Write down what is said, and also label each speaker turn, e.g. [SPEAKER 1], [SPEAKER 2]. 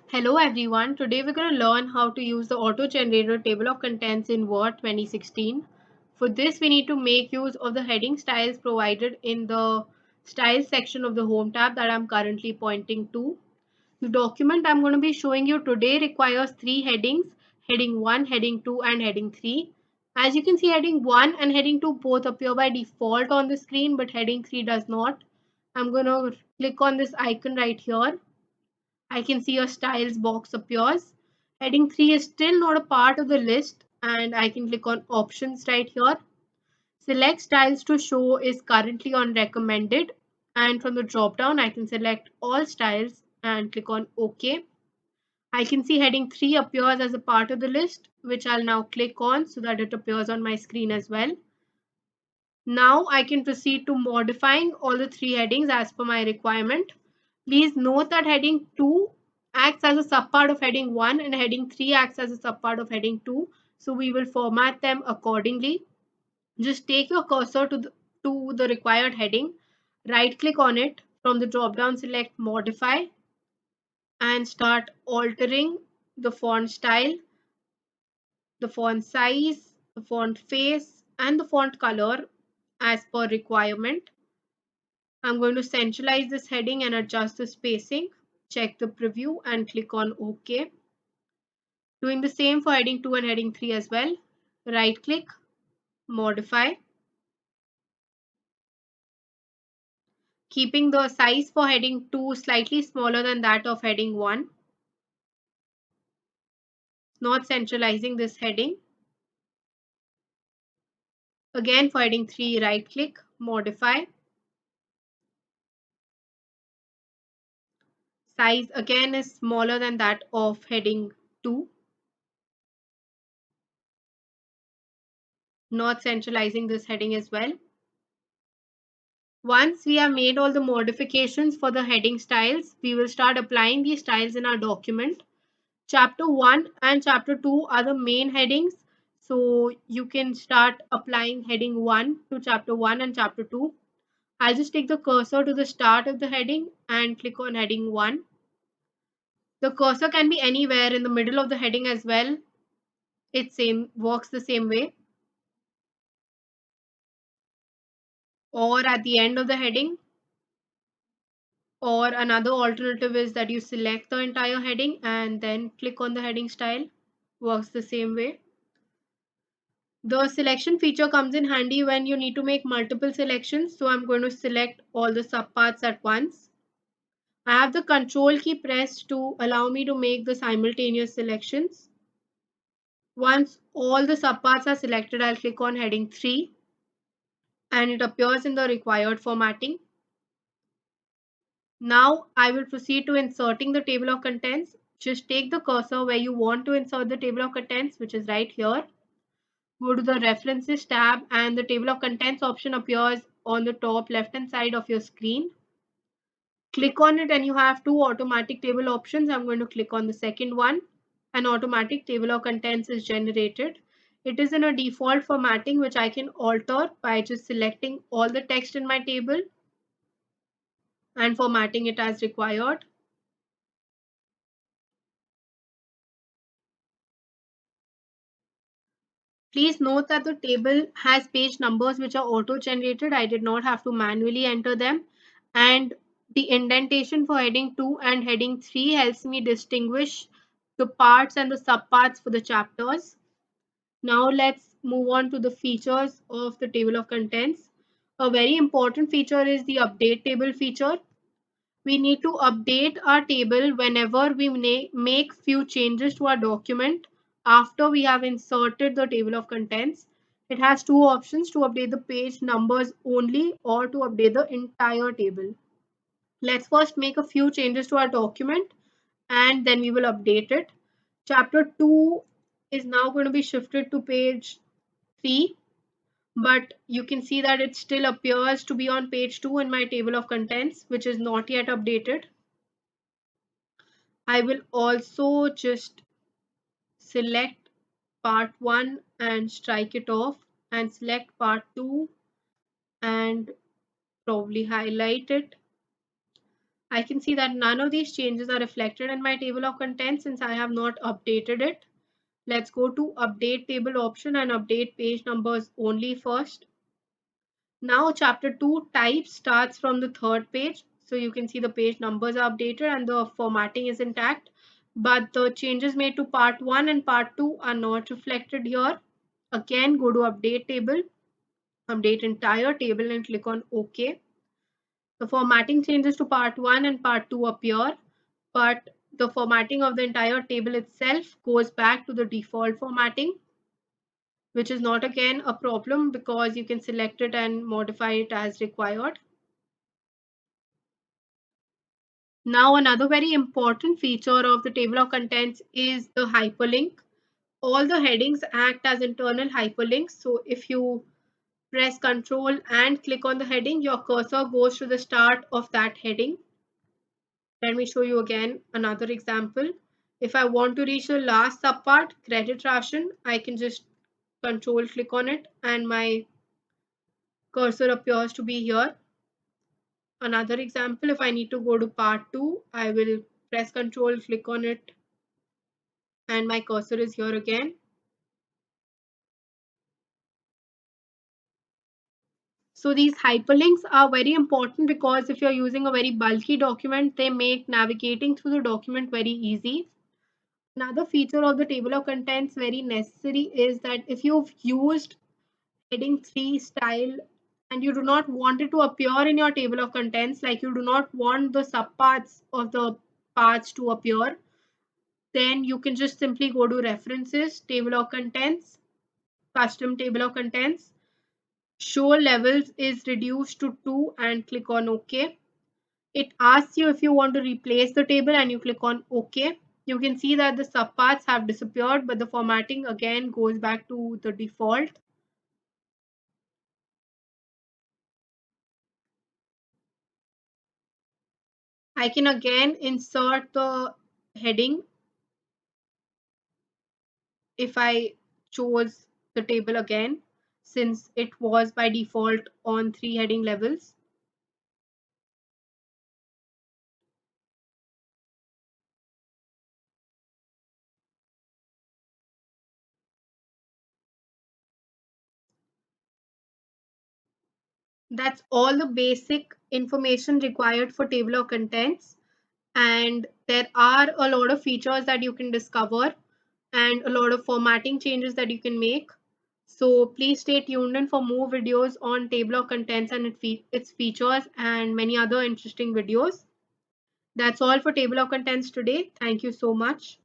[SPEAKER 1] Hello everyone, today we're going to learn how to use the auto-generated table of contents in Word 2016. For this we need to make use of the heading styles provided in the styles section of the home tab that I'm currently pointing to. The document I'm going to be showing you today requires three headings, heading 1, heading 2 and heading 3. As you can see, heading 1 and heading 2 both appear by default on the screen, but heading 3 does not. I'm going to click on this icon right here. I can see a styles box appears. Heading 3 is still not a part of the list and I can click on options right here. Select styles to show is currently on recommended, and from the drop down I can select all styles and click on OK. I can see heading 3 appears as a part of the list, which I'll now click on so that it appears on my screen as well. Now I can proceed to modifying all the three headings as per my requirement. Please note that heading 2 acts as a subpart of heading 1 and heading 3 acts as a subpart of heading 2. So we will format them accordingly. Just take your cursor to the required heading, right click on it, from the drop down select modify and start altering the font style, the font size, the font face and the font color as per requirement. I'm going to centralize this heading and adjust the spacing. Check the preview and click on OK. Doing the same for heading 2 and heading 3 as well. Right click, modify. Keeping the size for heading 2 slightly smaller than that of heading 1. Not centralizing this heading. Again for heading 3, right click, modify. Size again is smaller than that of heading 2. Not centralizing this heading as well. Once we have made all the modifications for the heading styles, we will start applying these styles in our document. Chapter 1 and Chapter 2 are the main headings. So you can start applying heading 1 to Chapter 1 and Chapter 2. I'll just take the cursor to the start of the heading and click on heading 1. The cursor can be anywhere in the middle of the heading as well. It works the same way. Or at the end of the heading. Or another alternative is that you select the entire heading and then click on the heading style. Works the same way. The selection feature comes in handy when you need to make multiple selections. So I'm going to select all the subparts at once. I have the control key pressed to allow me to make the simultaneous selections. Once all the subparts are selected, I'll click on heading 3 and it appears in the required formatting. Now I will proceed to inserting the table of contents. Just take the cursor where you want to insert the table of contents, which is right here. Go to the references tab and the table of contents option appears on the top left hand side of your screen. Click on it and you have two automatic table options. I'm going to click on the second one. An automatic table of contents is generated. It is in a default formatting which I can alter by just selecting all the text in my table and formatting it as required. Please note that the table has page numbers which are auto-generated. I did not have to manually enter them. And the indentation for heading 2 and heading 3 helps me distinguish the parts and the subparts for the chapters. Now let's move on to the features of the table of contents. A very important feature is the update table feature. We need to update our table whenever we make few changes to our document after we have inserted the table of contents. It has two options: to update the page numbers only or to update the entire table. Let's first make a few changes to our document and then we will update it. Chapter 2 is now going to be shifted to page 3, but you can see that it still appears to be on page 2 in my table of contents, which is not yet updated. I will also just select part 1 and strike it off and select part 2 and probably highlight it. I can see that none of these changes are reflected in my table of contents since I have not updated it. Let's go to update table option and update page numbers only first. Now chapter 2 type starts from the third page. So you can see the page numbers are updated and the formatting is intact. But the changes made to part 1 and part 2 are not reflected here. Again, go to update table, update entire table and click on OK. The formatting changes to part 1 and part 2 appear, but the formatting of the entire table itself goes back to the default formatting, which is not again a problem because you can select it and modify it as required. Now, another very important feature of the table of contents is the hyperlink. All the headings act as internal hyperlinks. So if you press Ctrl and click on the heading, your cursor goes to the start of that heading. Let me show you again another example. If I want to reach the last subpart, credit ration, I can just Ctrl click on it and my cursor appears to be here. Another example, if I need to go to part 2, I will press Ctrl, click on it, and my cursor is here again. So these hyperlinks are very important because if you're using a very bulky document, they make navigating through the document very easy. Another feature of the table of contents very necessary is that if you've used heading 3 style and you do not want it to appear in your table of contents, like you do not want the subparts of the parts to appear, then you can just simply go to references, table of contents, custom table of contents, show levels is reduced to 2 and click on OK. It asks you if you want to replace the table and you click on OK. You can see that the subparts have disappeared, but the formatting again goes back to the default. I can again insert the heading if I chose the table again, since it was by default on 3 heading levels. That's all the basic information required for table of contents. And there are a lot of features that you can discover and a lot of formatting changes that you can make. So please stay tuned in for more videos on table of contents and its features and many other interesting videos. That's all for table of contents today. Thank you so much.